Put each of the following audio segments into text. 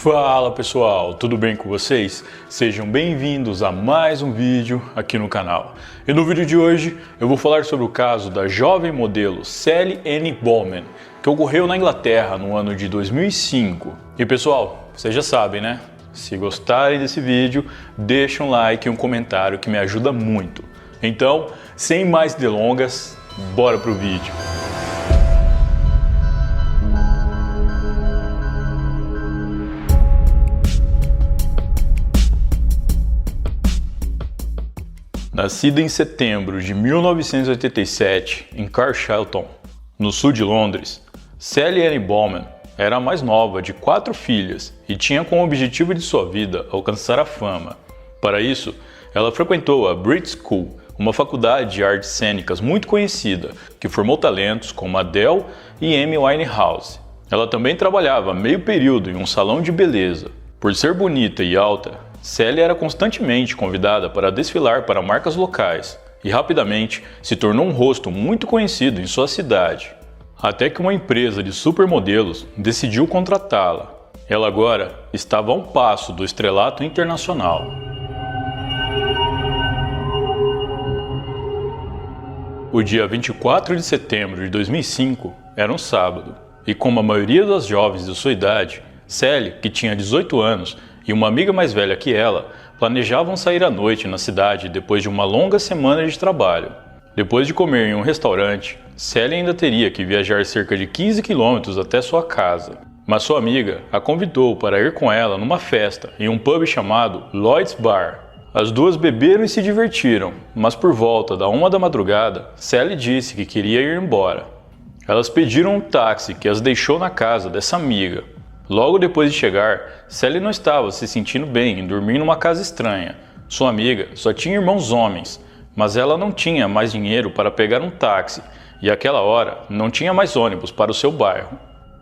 Fala pessoal, tudo bem com vocês? Sejam bem-vindos a mais um vídeo aqui no canal. E no vídeo de hoje eu vou falar sobre o caso da jovem modelo Sally Ann Bowman, que ocorreu na Inglaterra no ano de 2005. E pessoal, vocês já sabem, né? Se gostarem desse vídeo, deixa um like e um comentário que me ajuda muito. Então, sem mais delongas, bora pro vídeo. Nascida em setembro de 1987 em Carshalton, no sul de Londres, Sally Ann Bowman era a mais nova de 4 filhas e tinha como objetivo de sua vida alcançar a fama. Para isso, ela frequentou a Brit School, uma faculdade de artes cênicas muito conhecida, que formou talentos como Adele e Amy Winehouse. Ela também trabalhava meio período em um salão de beleza. Por ser bonita e alta, Sally era constantemente convidada para desfilar para marcas locais e rapidamente se tornou um rosto muito conhecido em sua cidade. Até que uma empresa de supermodelos decidiu contratá-la. Ela agora estava a um passo do estrelato internacional. O dia 24 de setembro de 2005 era um sábado e, como a maioria das jovens de sua idade, Sally, que tinha 18 anos, e uma amiga mais velha que ela planejavam sair à noite na cidade depois de uma longa semana de trabalho. Depois de comer em um restaurante, Sally ainda teria que viajar cerca de 15 quilômetros até sua casa. Mas sua amiga a convidou para ir com ela numa festa em um pub chamado Lloyd's Bar. As duas beberam e se divertiram, mas por volta da 1 da madrugada, Sally disse que queria ir embora. Elas pediram um táxi que as deixou na casa dessa amiga. Logo depois de chegar, Sally não estava se sentindo bem em dormir numa casa estranha. Sua amiga só tinha irmãos homens, mas ela não tinha mais dinheiro para pegar um táxi e àquela hora não tinha mais ônibus para o seu bairro.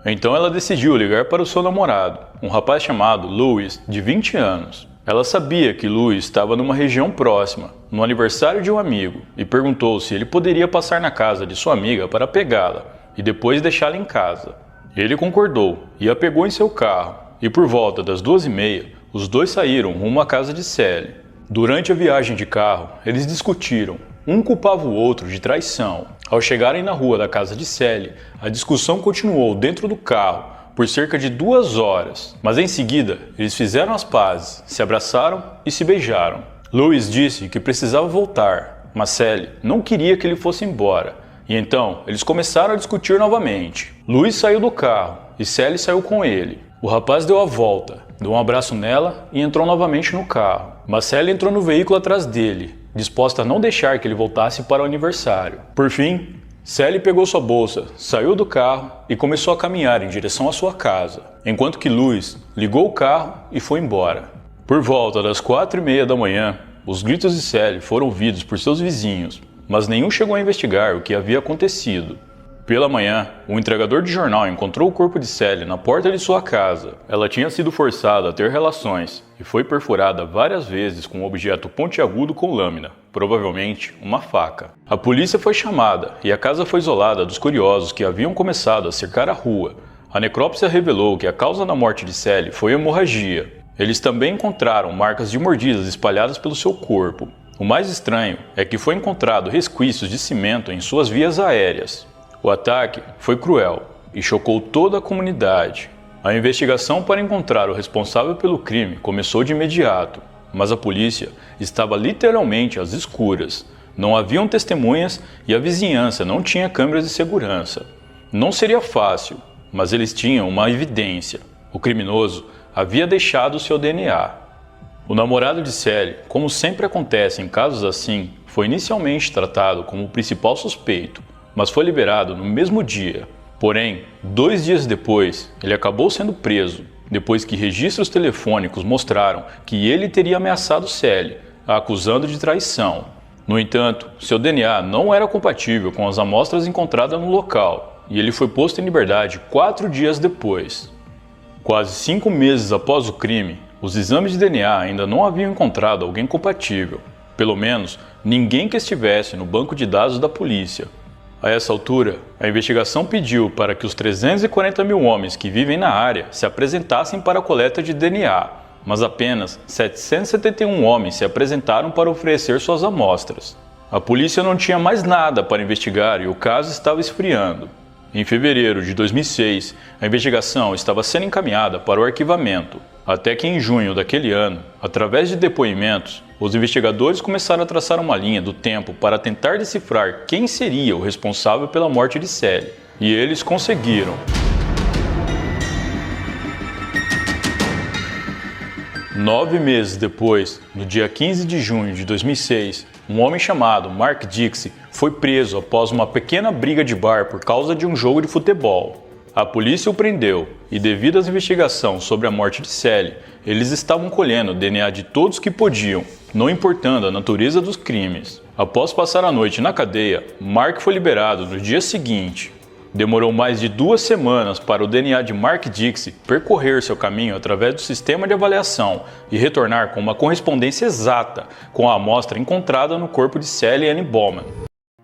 Então ela decidiu ligar para o seu namorado, um rapaz chamado Louis, de 20 anos. Ela sabia que Louis estava numa região próxima, no aniversário de um amigo, e perguntou se ele poderia passar na casa de sua amiga para pegá-la e depois deixá-la em casa. Ele concordou e a pegou em seu carro, e por volta das 2h30, os dois saíram rumo à casa de Sally. Durante a viagem de carro, eles discutiram. Um culpava o outro de traição. Ao chegarem na rua da casa de Sally, a discussão continuou dentro do carro por cerca de 2 horas, mas em seguida eles fizeram as pazes, se abraçaram e se beijaram. Louis disse que precisava voltar, mas Sally não queria que ele fosse embora. E então, eles começaram a discutir novamente. Louis saiu do carro e Sally saiu com ele. O rapaz deu a volta, deu um abraço nela e entrou novamente no carro. Mas Sally entrou no veículo atrás dele, disposta a não deixar que ele voltasse para o aniversário. Por fim, Sally pegou sua bolsa, saiu do carro e começou a caminhar em direção à sua casa, enquanto que Louis ligou o carro e foi embora. Por volta das 4h30 da manhã, os gritos de Sally foram ouvidos por seus vizinhos, mas nenhum chegou a investigar o que havia acontecido. Pela manhã, o entregador de jornal encontrou o corpo de Sally na porta de sua casa. Ela tinha sido forçada a ter relações e foi perfurada várias vezes com um objeto pontiagudo com lâmina, provavelmente uma faca. A polícia foi chamada e a casa foi isolada dos curiosos que haviam começado a cercar a rua. A necrópsia revelou que a causa da morte de Sally foi hemorragia. Eles também encontraram marcas de mordidas espalhadas pelo seu corpo. O mais estranho é que foi encontrado resquícios de cimento em suas vias aéreas. O ataque foi cruel e chocou toda a comunidade. A investigação para encontrar o responsável pelo crime começou de imediato, mas a polícia estava literalmente às escuras. Não haviam testemunhas e a vizinhança não tinha câmeras de segurança. Não seria fácil, mas eles tinham uma evidência. O criminoso havia deixado seu DNA. O namorado de Sally, como sempre acontece em casos assim, foi inicialmente tratado como o principal suspeito, mas foi liberado no mesmo dia. Porém, 2 dias depois, ele acabou sendo preso, depois que registros telefônicos mostraram que ele teria ameaçado Sally, a acusando de traição. No entanto, seu DNA não era compatível com as amostras encontradas no local, e ele foi posto em liberdade 4 dias depois. Quase 5 meses após o crime, os exames de DNA ainda não haviam encontrado alguém compatível, pelo menos ninguém que estivesse no banco de dados da polícia. A essa altura, a investigação pediu para que os 340 mil homens que vivem na área se apresentassem para a coleta de DNA, mas apenas 771 homens se apresentaram para oferecer suas amostras. A polícia não tinha mais nada para investigar e o caso estava esfriando. Em fevereiro de 2006, a investigação estava sendo encaminhada para o arquivamento, até que em junho daquele ano, através de depoimentos, os investigadores começaram a traçar uma linha do tempo para tentar decifrar quem seria o responsável pela morte de Sally, e eles conseguiram. 9 meses depois, no dia 15 de junho de 2006, um homem chamado Mark Dixie foi preso após uma pequena briga de bar por causa de um jogo de futebol. A polícia o prendeu e, devido às investigações sobre a morte de Sally, eles estavam colhendo o DNA de todos que podiam, não importando a natureza dos crimes. Após passar a noite na cadeia, Mark foi liberado no dia seguinte. Demorou mais de 2 semanas para o DNA de Mark Dixie percorrer seu caminho através do sistema de avaliação e retornar com uma correspondência exata com a amostra encontrada no corpo de Sally Ann Bowman.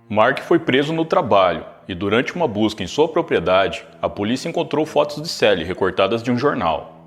Mark foi preso no trabalho e, durante uma busca em sua propriedade, a polícia encontrou fotos de Sally recortadas de um jornal.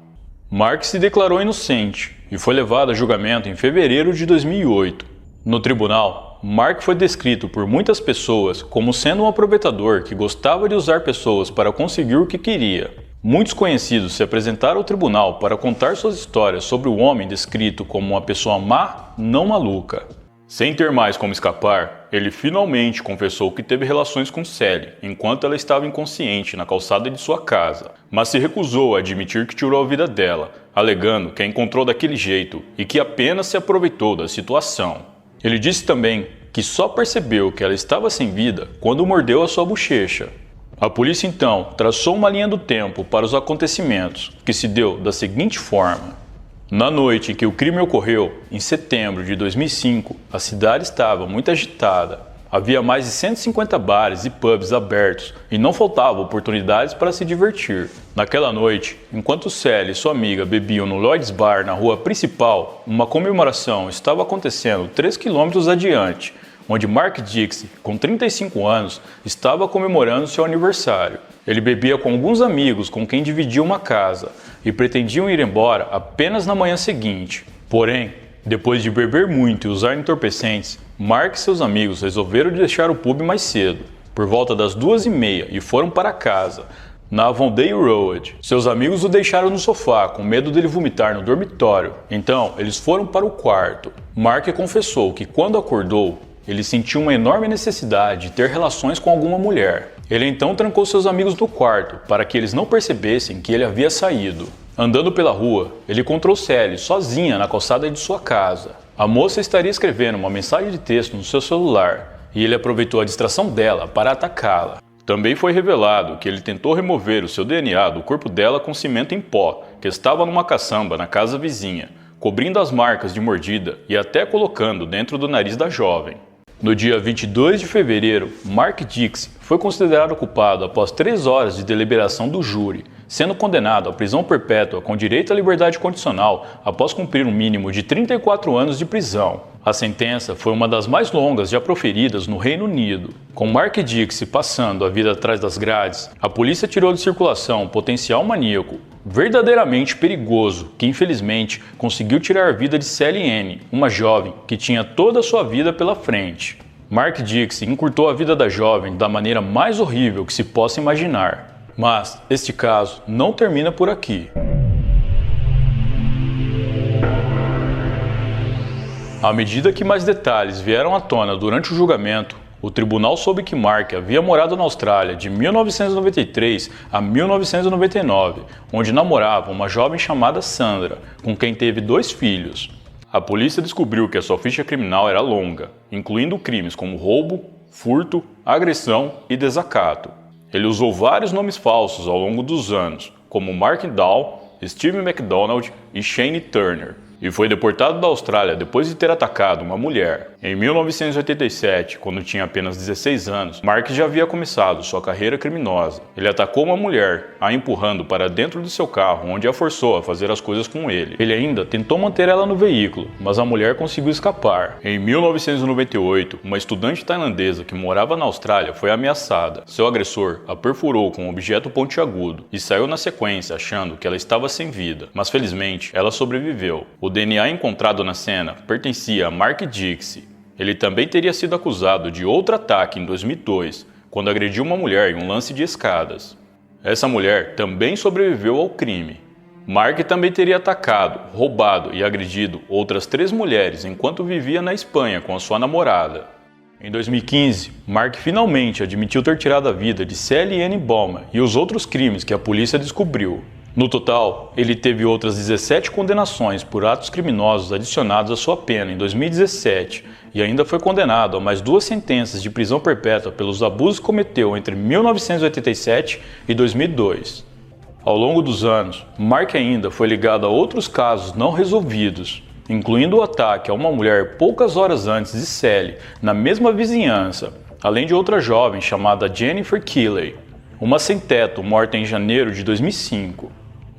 Mark se declarou inocente e foi levado a julgamento em fevereiro de 2008. No tribunal, Mark foi descrito por muitas pessoas como sendo um aproveitador que gostava de usar pessoas para conseguir o que queria. Muitos conhecidos se apresentaram ao tribunal para contar suas histórias sobre o homem descrito como uma pessoa má, não maluca. Sem ter mais como escapar, ele finalmente confessou que teve relações com Sally enquanto ela estava inconsciente na calçada de sua casa, mas se recusou a admitir que tirou a vida dela, alegando que a encontrou daquele jeito e que apenas se aproveitou da situação. Ele disse também que só percebeu que ela estava sem vida quando mordeu a sua bochecha. A polícia então traçou uma linha do tempo para os acontecimentos, que se deu da seguinte forma. Na noite em que o crime ocorreu, em setembro de 2005, a cidade estava muito agitada. Havia mais de 150 bares e pubs abertos e não faltavam oportunidades para se divertir. Naquela noite, enquanto Sally e sua amiga bebiam no Lloyd's Bar na rua principal, uma comemoração estava acontecendo 3 quilômetros adiante, onde Mark Dixie, com 35 anos, estava comemorando seu aniversário. Ele bebia com alguns amigos com quem dividia uma casa e pretendiam ir embora apenas na manhã seguinte. Porém, depois de beber muito e usar entorpecentes, Mark e seus amigos resolveram deixar o pub mais cedo, por volta das 2h30, e foram para casa, na Avondale Road. Seus amigos o deixaram no sofá, com medo dele vomitar no dormitório. Então, eles foram para o quarto. Mark confessou que quando acordou, ele sentiu uma enorme necessidade de ter relações com alguma mulher. Ele então trancou seus amigos no quarto, para que eles não percebessem que ele havia saído. Andando pela rua, ele encontrou Sally sozinha na calçada de sua casa. A moça estaria escrevendo uma mensagem de texto no seu celular, e ele aproveitou a distração dela para atacá-la. Também foi revelado que ele tentou remover o seu DNA do corpo dela com cimento em pó, que estava numa caçamba na casa vizinha, cobrindo as marcas de mordida e até colocando dentro do nariz da jovem. No dia 22 de fevereiro, Mark Dixie foi considerado culpado após 3 horas de deliberação do júri, sendo condenado à prisão perpétua com direito à liberdade condicional após cumprir um mínimo de 34 anos de prisão. A sentença foi uma das mais longas já proferidas no Reino Unido. Com Mark Dixie passando a vida atrás das grades, a polícia tirou de circulação um potencial maníaco, verdadeiramente perigoso, que infelizmente conseguiu tirar a vida de Sally Ann, uma jovem que tinha toda a sua vida pela frente. Mark Dixie encurtou a vida da jovem da maneira mais horrível que se possa imaginar. Mas este caso não termina por aqui. À medida que mais detalhes vieram à tona durante o julgamento, o tribunal soube que Mark havia morado na Austrália de 1993 a 1999, onde namorava uma jovem chamada Sandra, com quem teve 2 filhos. A polícia descobriu que a sua ficha criminal era longa, incluindo crimes como roubo, furto, agressão e desacato. Ele usou vários nomes falsos ao longo dos anos, como Mark Dow, Steve MacDonald e Shane Turner. e foi deportado da Austrália depois de ter atacado uma mulher. Em 1987, quando tinha apenas 16 anos, Mark já havia começado sua carreira criminosa. Ele atacou uma mulher, a empurrando para dentro do seu carro, onde a forçou a fazer as coisas com ele. Ele ainda tentou manter ela no veículo, mas a mulher conseguiu escapar. Em 1998, uma estudante tailandesa que morava na Austrália foi ameaçada. Seu agressor a perfurou com um objeto pontiagudo e saiu na sequência achando que ela estava sem vida, mas felizmente ela sobreviveu. O DNA encontrado na cena pertencia a Mark Dixie. Ele também teria sido acusado de outro ataque em 2002, quando agrediu uma mulher em um lance de escadas. Essa mulher também sobreviveu ao crime. Mark também teria atacado, roubado e agredido outras 3 mulheres enquanto vivia na Espanha com a sua namorada. Em 2015, Mark finalmente admitiu ter tirado a vida de Sally Ann Bowman e os outros crimes que a polícia descobriu. No total, ele teve outras 17 condenações por atos criminosos adicionados à sua pena em 2017 e ainda foi condenado a mais 2 sentenças de prisão perpétua pelos abusos que cometeu entre 1987 e 2002. Ao longo dos anos, Mark ainda foi ligado a outros casos não resolvidos, incluindo o ataque a uma mulher poucas horas antes de Sally, na mesma vizinhança, além de outra jovem chamada Jennifer Keeley, uma sem-teto morta em janeiro de 2005.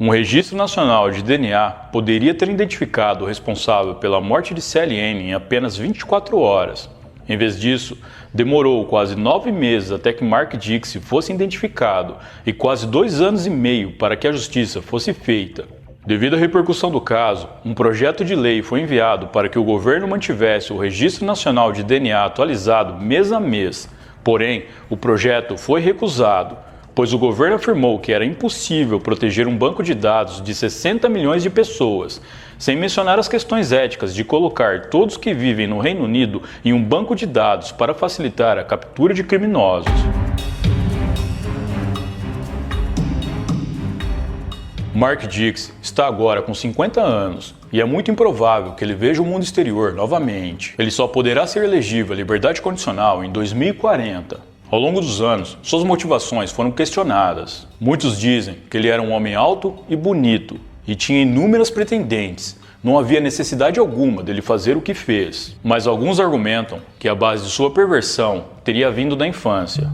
Um registro nacional de DNA poderia ter identificado o responsável pela morte de Sally Ann em apenas 24 horas. Em vez disso, demorou quase 9 meses até que Mark Dixie fosse identificado e quase 2 anos e meio para que a justiça fosse feita. Devido à repercussão do caso, um projeto de lei foi enviado para que o governo mantivesse o Registro Nacional de DNA atualizado mês a mês. Porém, o projeto foi recusado, pois o governo afirmou que era impossível proteger um banco de dados de 60 milhões de pessoas, sem mencionar as questões éticas de colocar todos que vivem no Reino Unido em um banco de dados para facilitar a captura de criminosos. Mark Dixie está agora com 50 anos e é muito improvável que ele veja o mundo exterior novamente. Ele só poderá ser elegível à liberdade condicional em 2040. Ao longo dos anos, suas motivações foram questionadas. Muitos dizem que ele era um homem alto e bonito e tinha inúmeras pretendentes. Não havia necessidade alguma dele fazer o que fez. Mas alguns argumentam que a base de sua perversão teria vindo da infância.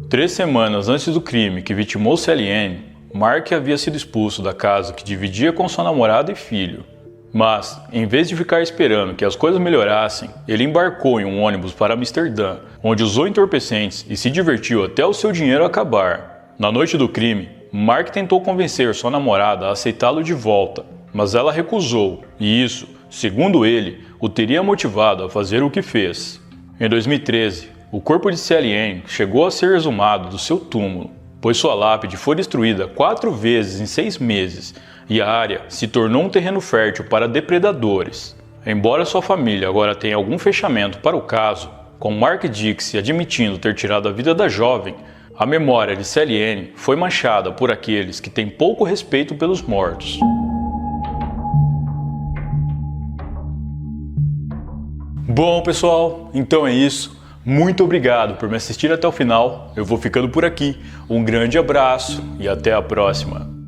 Três semanas antes do crime que vitimou Sally Ann, Mark havia sido expulso da casa que dividia com sua namorada e filho. Mas, em vez de ficar esperando que as coisas melhorassem, ele embarcou em um ônibus para Amsterdã, onde usou entorpecentes e se divertiu até o seu dinheiro acabar. Na noite do crime, Mark tentou convencer sua namorada a aceitá-lo de volta, mas ela recusou, e isso, segundo ele, o teria motivado a fazer o que fez. Em 2013, o corpo de Sally Ann chegou a ser exumado do seu túmulo, pois sua lápide foi destruída 4 vezes em 6 meses, e a área se tornou um terreno fértil para depredadores. Embora sua família agora tenha algum fechamento para o caso, com Mark Dixie admitindo ter tirado a vida da jovem, a memória de Sally Ann foi manchada por aqueles que têm pouco respeito pelos mortos. Bom, pessoal, então é isso. Muito obrigado por me assistir até o final. Eu vou ficando por aqui. Um grande abraço e até a próxima.